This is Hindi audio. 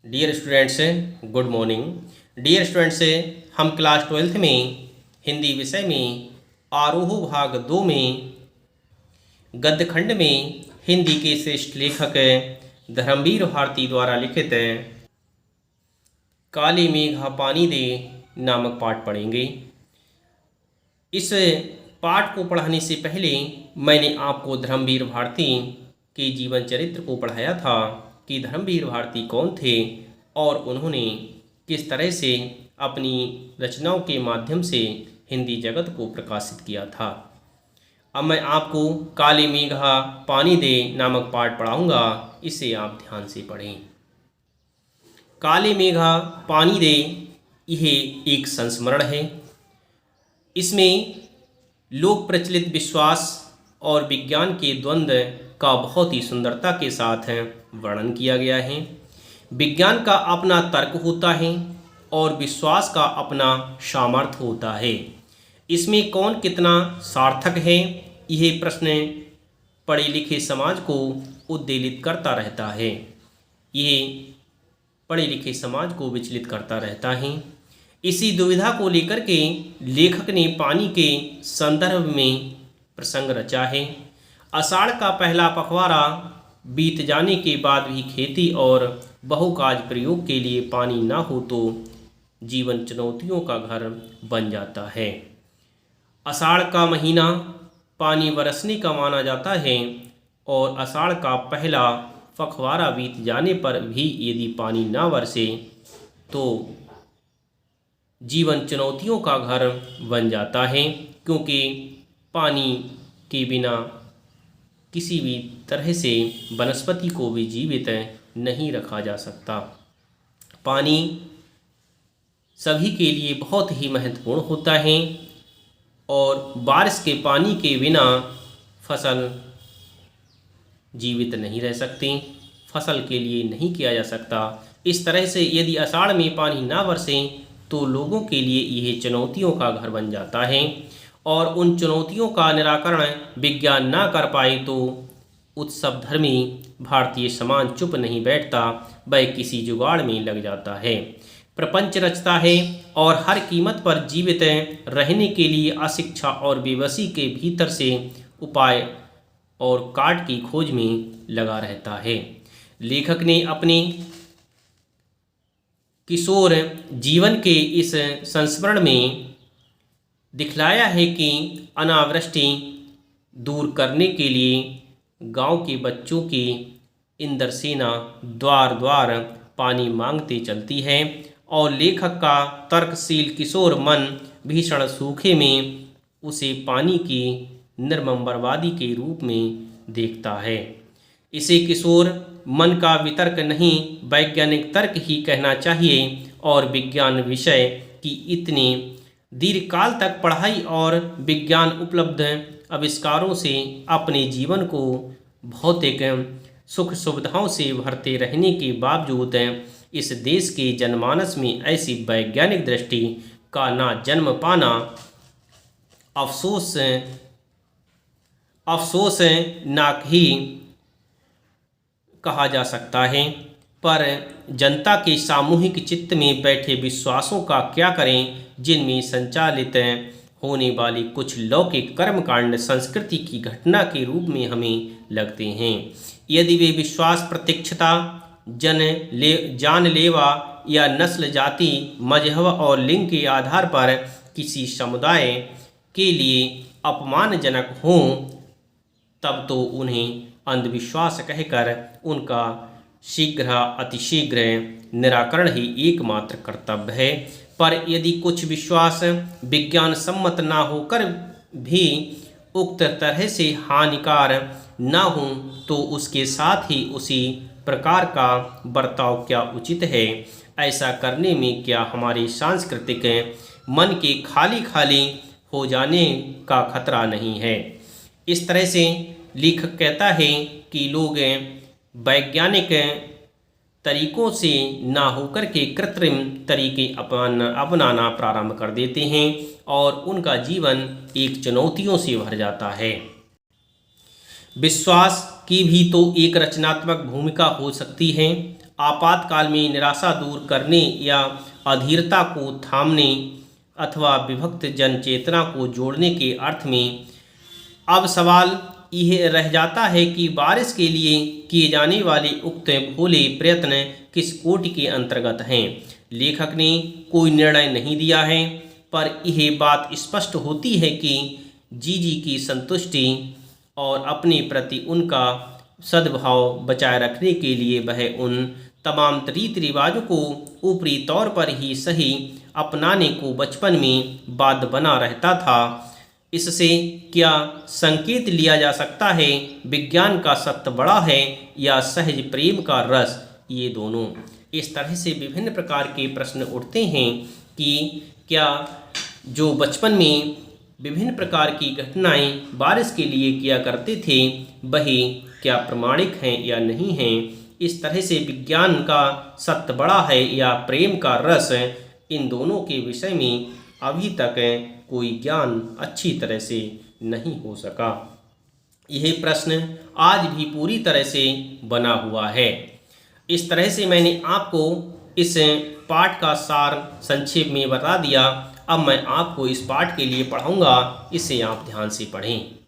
Dear students, good morning. Dear students, हम क्लास 12th में हिंदी विषय में आरोह भाग 2 में गद्य खंड में हिंदी के श्रेष्ठ लेखक धर्मवीर भारती द्वारा लिखित काले मेघा पानी दे नामक पाठ पढ़ेंगे। इस पाठ को पढ़ाने से पहले मैंने आपको धर्मवीर भारती के जीवन चरित्र को पढ़ाया था कि धर्मवीर भारती कौन थे और उन्होंने किस तरह से अपनी रचनाओं के माध्यम से हिंदी जगत को प्रकाशित किया था। अब मैं आपको काले मेघा पानी दे नामक पाठ पढ़ाऊंगा, इसे आप ध्यान से पढ़ें। काले मेघा पानी दे यह एक संस्मरण है। इसमें लोक प्रचलित विश्वास और विज्ञान के द्वंद्व का बहुत ही सुंदरता के साथ वर्णन किया गया है। विज्ञान का अपना तर्क होता है और विश्वास का अपना सामर्थ्य होता है। इसमें कौन कितना सार्थक है, यह प्रश्न पढ़े लिखे समाज को उद्वेलित करता रहता है। यह पढ़े लिखे समाज को विचलित करता रहता है। इसी दुविधा को लेकर के लेखक ने पानी के संदर्भ में प्रसंग रचा है। आषाढ़ का पहला पखवाड़ा बीत जाने के बाद भी खेती और बहुकाज प्रयोग के लिए पानी ना हो तो जीवन चुनौतियों का घर बन जाता है। आषाढ़ का महीना पानी बरसने का माना जाता है और आषाढ़ का पहला पखवाड़ा बीत जाने पर भी यदि पानी ना बरसे तो जीवन चुनौतियों का घर बन जाता है, क्योंकि पानी के बिना किसी भी तरह से वनस्पति को भी जीवित नहीं रखा जा सकता। पानी सभी के लिए बहुत ही महत्वपूर्ण होता है और बारिश के पानी के बिना फसल जीवित नहीं रह सकती, फसल के लिए नहीं किया जा सकता। इस तरह से यदि आषाढ़ में पानी ना बरसे तो लोगों के लिए यह चुनौतियों का घर बन जाता है और उन चुनौतियों का निराकरण विज्ञान ना कर पाए तो उत्सव धर्मी भारतीय समाज चुप नहीं बैठता, वह किसी जुगाड़ में लग जाता है, प्रपंच रचता है और हर कीमत पर जीवित रहने के लिए अशिक्षा और बेबसी के भीतर से उपाय और काट की खोज में लगा रहता है। लेखक ने अपने किशोर जीवन के इस संस्मरण में दिखलाया है कि अनावृष्टि दूर करने के लिए गांव के बच्चों की इंद्र सेना द्वार द्वार पानी मांगते चलती है और लेखक का तर्कशील किशोर मन भीषण सूखे में उसे पानी की निर्मम बर्बादी के रूप में देखता है। इसे किशोर मन का वितर्क नहीं, वैज्ञानिक तर्क ही कहना चाहिए और विज्ञान विषय की इतने दीर्घकाल तक पढ़ाई और विज्ञान उपलब्ध आविष्कारों से अपने जीवन को भौतिक सुख सुविधाओं से भरते रहने के बावजूद इस देश के जनमानस में ऐसी वैज्ञानिक दृष्टि का ना जन्म पाना अफसोस ना ही कहा जा सकता है। पर जनता के सामूहिक चित्त में बैठे विश्वासों का क्या करें, जिनमें संचालित होने वाले कुछ लौकिक कर्मकांड संस्कृति की घटना के रूप में हमें लगते हैं। यदि वे विश्वास प्रत्यक्षता जानलेवा या नस्ल जाति मजहब और लिंग के आधार पर किसी समुदाय के लिए अपमानजनक हों तब तो उन्हें अंधविश्वास कहकर उनका अतिशीघ्र निराकरण ही एकमात्र कर्तव्य है। पर यदि कुछ विश्वास विज्ञान सम्मत ना होकर भी उक्त तरह से हानिकार ना हो तो उसके साथ ही उसी प्रकार का बर्ताव क्या उचित है? ऐसा करने में क्या हमारे सांस्कृतिक मन के खाली खाली हो जाने का खतरा नहीं है? इस तरह से लेखक कहता है कि लोग वैज्ञानिक तरीकों से ना होकर के कृत्रिम तरीके अपनाना प्रारंभ कर देते हैं और उनका जीवन एक चुनौतियों से भर जाता है। विश्वास की भी तो एक रचनात्मक भूमिका हो सकती है। आपातकाल में निराशा दूर करने या अधीरता को थामने अथवा विभक्त जन चेतना को जोड़ने के अर्थ में। अब सवाल यह रह जाता है कि बारिश के लिए किए जाने वाले उक्त भोले प्रयत्न किस कोटि के अंतर्गत हैं। लेखक ने कोई निर्णय नहीं दिया है, पर यह बात स्पष्ट होती है कि जीजी की संतुष्टि और अपने प्रति उनका सद्भाव बचाए रखने के लिए वह उन तमाम रीति रिवाजों को ऊपरी तौर पर ही सही अपनाने को बचपन में बाध्य बना रहता था। इससे क्या संकेत लिया जा सकता है, विज्ञान का सत्य बड़ा है या सहज प्रेम का रस, ये दोनों। इस तरह से विभिन्न प्रकार के प्रश्न उठते हैं कि क्या जो बचपन में विभिन्न प्रकार की घटनाएं बारिश के लिए किया करते थे वही क्या प्रमाणिक हैं या नहीं हैं। इस तरह से विज्ञान का सत्य बड़ा है या प्रेम का रस, इन दोनों के विषय में अभी तक कोई ज्ञान अच्छी तरह से नहीं हो सका। यह प्रश्न आज भी पूरी तरह से बना हुआ है। इस तरह से मैंने आपको इस पाठ का सार संक्षेप में बता दिया। अब मैं आपको इस पाठ के लिए पढ़ाऊंगा, इसे आप ध्यान से पढ़ें।